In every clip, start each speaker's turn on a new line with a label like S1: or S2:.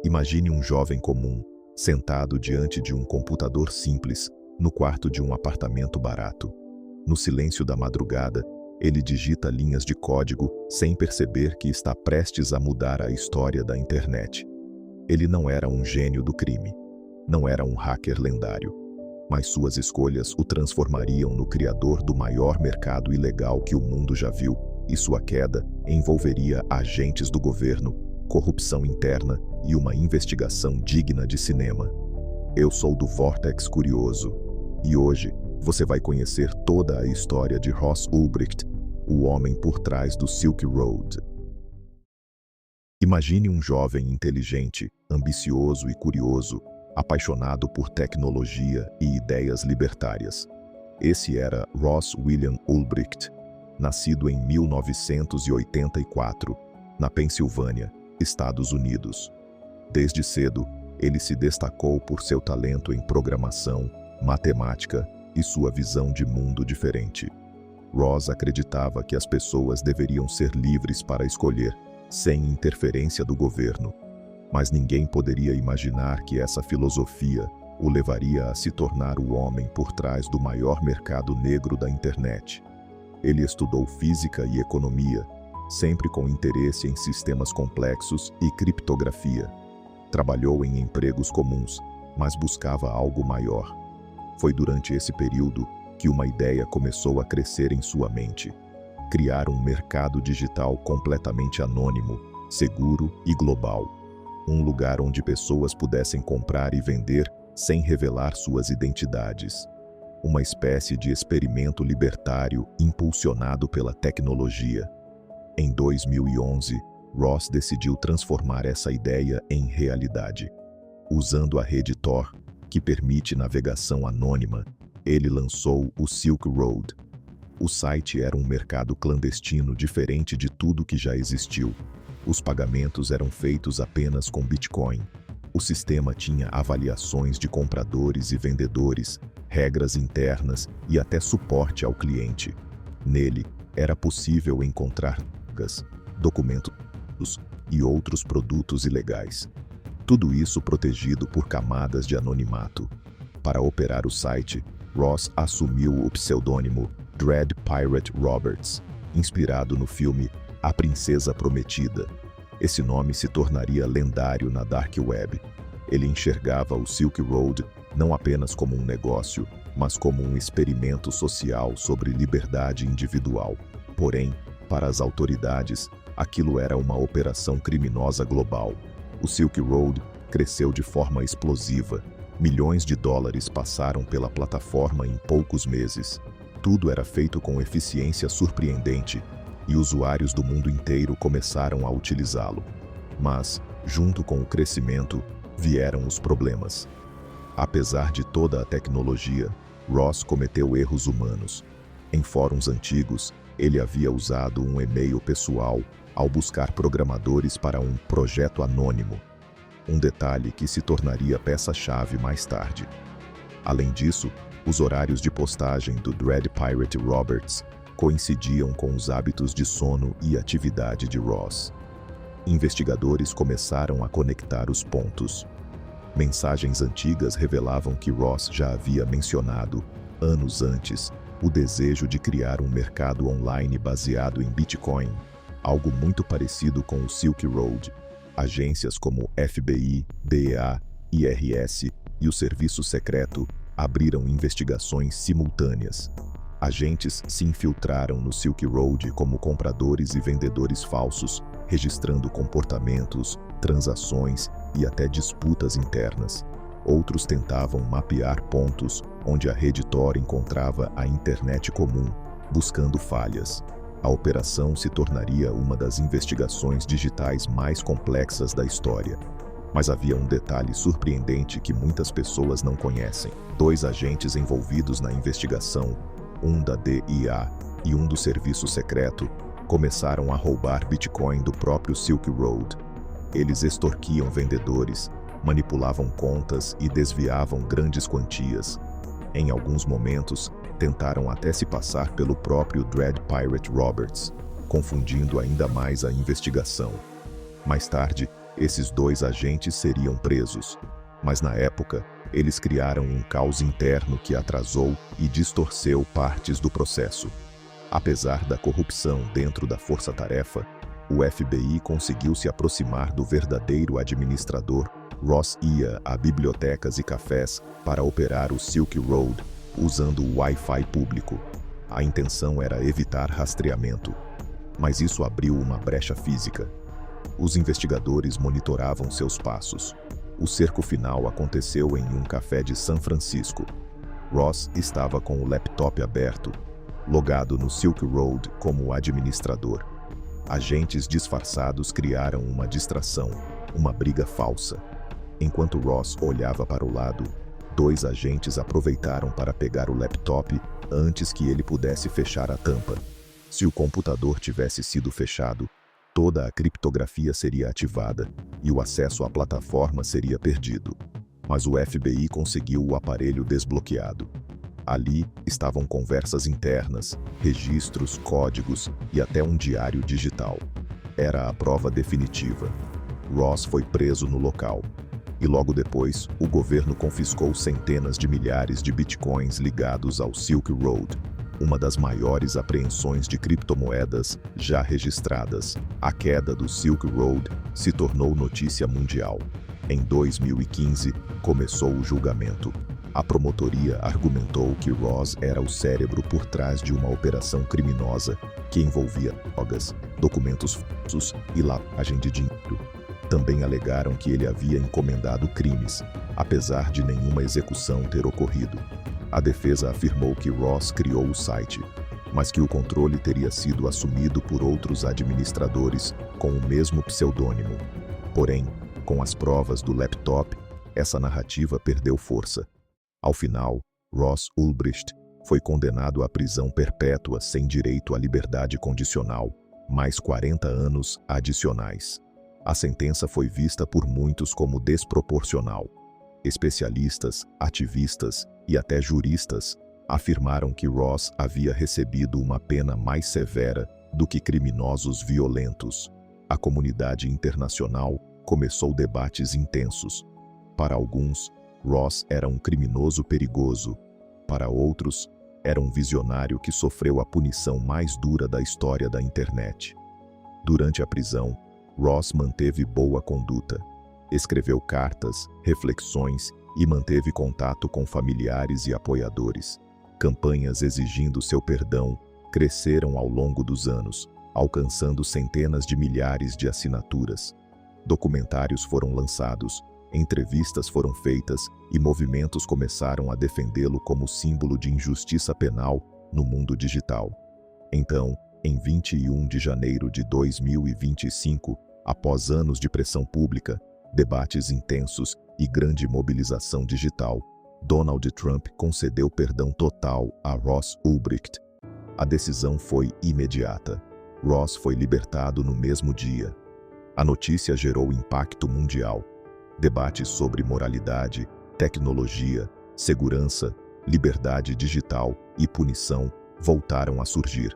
S1: Imagine um jovem comum, sentado diante de um computador simples, no quarto de um apartamento barato. No silêncio da madrugada, ele digita linhas de código sem perceber que está prestes a mudar a história da internet. Ele não era um gênio do crime, não era um hacker lendário, mas suas escolhas o transformariam no criador do maior mercado ilegal que o mundo já viu, e sua queda envolveria agentes do governo, corrupção interna e uma investigação digna de cinema. Eu sou do Vortex Curioso, e hoje você vai conhecer toda a história de Ross Ulbricht, o homem por trás do Silk Road. Imagine um jovem inteligente, ambicioso e curioso, apaixonado por tecnologia e ideias libertárias. Esse era Ross William Ulbricht, nascido em 1984, na Pensilvânia, Estados Unidos. Desde cedo, ele se destacou por seu talento em programação, matemática e sua visão de mundo diferente. Ross acreditava que as pessoas deveriam ser livres para escolher, sem interferência do governo. Mas ninguém poderia imaginar que essa filosofia o levaria a se tornar o homem por trás do maior mercado negro da internet. Ele estudou física e economia, sempre com interesse em sistemas complexos e criptografia. Trabalhou em empregos comuns, mas buscava algo maior. Foi durante esse período que uma ideia começou a crescer em sua mente: criar um mercado digital completamente anônimo, seguro e global. Um lugar onde pessoas pudessem comprar e vender sem revelar suas identidades. Uma espécie de experimento libertário impulsionado pela tecnologia. Em 2011, Ross decidiu transformar essa ideia em realidade. Usando a rede Tor, que permite navegação anônima, ele lançou o Silk Road. O site era um mercado clandestino diferente de tudo que já existiu. Os pagamentos eram feitos apenas com Bitcoin. O sistema tinha avaliações de compradores e vendedores, regras internas e até suporte ao cliente. Nele, era possível encontrar documentos e outros produtos ilegais. Tudo isso protegido por camadas de anonimato. Para operar o site, Ross assumiu o pseudônimo Dread Pirate Roberts, inspirado no filme A Princesa Prometida. Esse nome se tornaria lendário na Dark Web. Ele enxergava o Silk Road não apenas como um negócio, mas como um experimento social sobre liberdade individual. Porém, para as autoridades, aquilo era uma operação criminosa global. O Silk Road cresceu de forma explosiva. Milhões de dólares passaram pela plataforma em poucos meses. Tudo era feito com eficiência surpreendente, e usuários do mundo inteiro começaram a utilizá-lo. Mas, junto com o crescimento, vieram os problemas. Apesar de toda a tecnologia, Ross cometeu erros humanos. Em fóruns antigos, ele havia usado um e-mail pessoal ao buscar programadores para um projeto anônimo. Um detalhe que se tornaria peça-chave mais tarde. Além disso, os horários de postagem do Dread Pirate Roberts coincidiam com os hábitos de sono e atividade de Ross. Investigadores começaram a conectar os pontos. Mensagens antigas revelavam que Ross já havia mencionado, anos antes, o desejo de criar um mercado online baseado em Bitcoin, algo muito parecido com o Silk Road. Agências como FBI, DEA, IRS e o Serviço Secreto abriram investigações simultâneas. Agentes se infiltraram no Silk Road como compradores e vendedores falsos, registrando comportamentos, transações e até disputas internas. Outros tentavam mapear pontos onde a rede Tor encontrava a internet comum, buscando falhas. A operação se tornaria uma das investigações digitais mais complexas da história. Mas havia um detalhe surpreendente que muitas pessoas não conhecem. 2 agentes envolvidos na investigação, um da DIA e um do Serviço Secreto, começaram a roubar Bitcoin do próprio Silk Road. Eles extorquiam vendedores, manipulavam contas e desviavam grandes quantias. Em alguns momentos, tentaram até se passar pelo próprio Dread Pirate Roberts, confundindo ainda mais a investigação. Mais tarde, Esses 2 agentes seriam presos, mas na época, eles criaram um caos interno que atrasou e distorceu partes do processo. Apesar da corrupção dentro da força-tarefa, o FBI conseguiu se aproximar do verdadeiro administrador. Ross ia a bibliotecas e cafés para operar o Silk Road, usando o Wi-Fi público. A intenção era evitar rastreamento, mas isso abriu uma brecha física. Os investigadores monitoravam seus passos. O cerco final aconteceu em um café de São Francisco. Ross estava com o laptop aberto, logado no Silk Road como administrador. Agentes disfarçados criaram uma distração, uma briga falsa. Enquanto Ross olhava para o lado, 2 agentes aproveitaram para pegar o laptop antes que ele pudesse fechar a tampa. Se o computador tivesse sido fechado, toda a criptografia seria ativada e o acesso à plataforma seria perdido. Mas o FBI conseguiu o aparelho desbloqueado. Ali estavam conversas internas, registros, códigos e até um diário digital. Era a prova definitiva. Ross foi preso no local. E logo depois, o governo confiscou centenas de milhares de bitcoins ligados ao Silk Road, uma das maiores apreensões de criptomoedas já registradas. A queda do Silk Road se tornou notícia mundial. Em 2015, começou o julgamento. A promotoria argumentou que Ross era o cérebro por trás de uma operação criminosa que envolvia drogas, documentos falsos e lavagem de dinheiro. Também alegaram que ele havia encomendado crimes, apesar de nenhuma execução ter ocorrido. A defesa afirmou que Ross criou o site, mas que o controle teria sido assumido por outros administradores com o mesmo pseudônimo. Porém, com as provas do laptop, essa narrativa perdeu força. Ao final, Ross Ulbricht foi condenado à prisão perpétua sem direito à liberdade condicional, mais 40 anos adicionais. A sentença foi vista por muitos como desproporcional. Especialistas, ativistas e até juristas afirmaram que Ross havia recebido uma pena mais severa do que criminosos violentos. A comunidade internacional começou debates intensos. Para alguns, Ross era um criminoso perigoso. Para outros, era um visionário que sofreu a punição mais dura da história da internet. Durante a prisão, Ross manteve boa conduta. Escreveu cartas, reflexões e manteve contato com familiares e apoiadores. Campanhas exigindo seu perdão cresceram ao longo dos anos, alcançando centenas de milhares de assinaturas. Documentários foram lançados, entrevistas foram feitas e movimentos começaram a defendê-lo como símbolo de injustiça penal no mundo digital. Então, em 21 de janeiro de 2025, após anos de pressão pública, debates intensos e grande mobilização digital, Donald Trump concedeu perdão total a Ross Ulbricht. A decisão foi imediata. Ross foi libertado no mesmo dia. A notícia gerou impacto mundial. Debates sobre moralidade, tecnologia, segurança, liberdade digital e punição voltaram a surgir.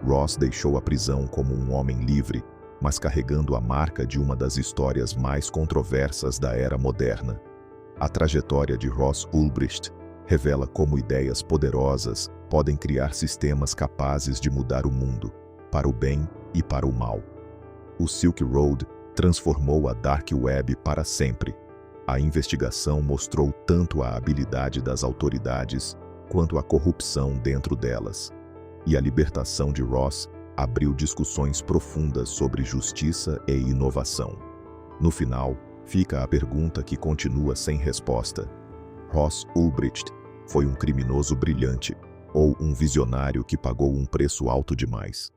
S1: Ross deixou a prisão como um homem livre, mas carregando a marca de uma das histórias mais controversas da era moderna. A trajetória de Ross Ulbricht revela como ideias poderosas podem criar sistemas capazes de mudar o mundo, para o bem e para o mal. O Silk Road transformou a Dark Web para sempre. A investigação mostrou tanto a habilidade das autoridades quanto a corrupção dentro delas. E a libertação de Ross abriu discussões profundas sobre justiça e inovação. No final, fica a pergunta que continua sem resposta. Ross Ulbricht foi um criminoso brilhante ou um visionário que pagou um preço alto demais?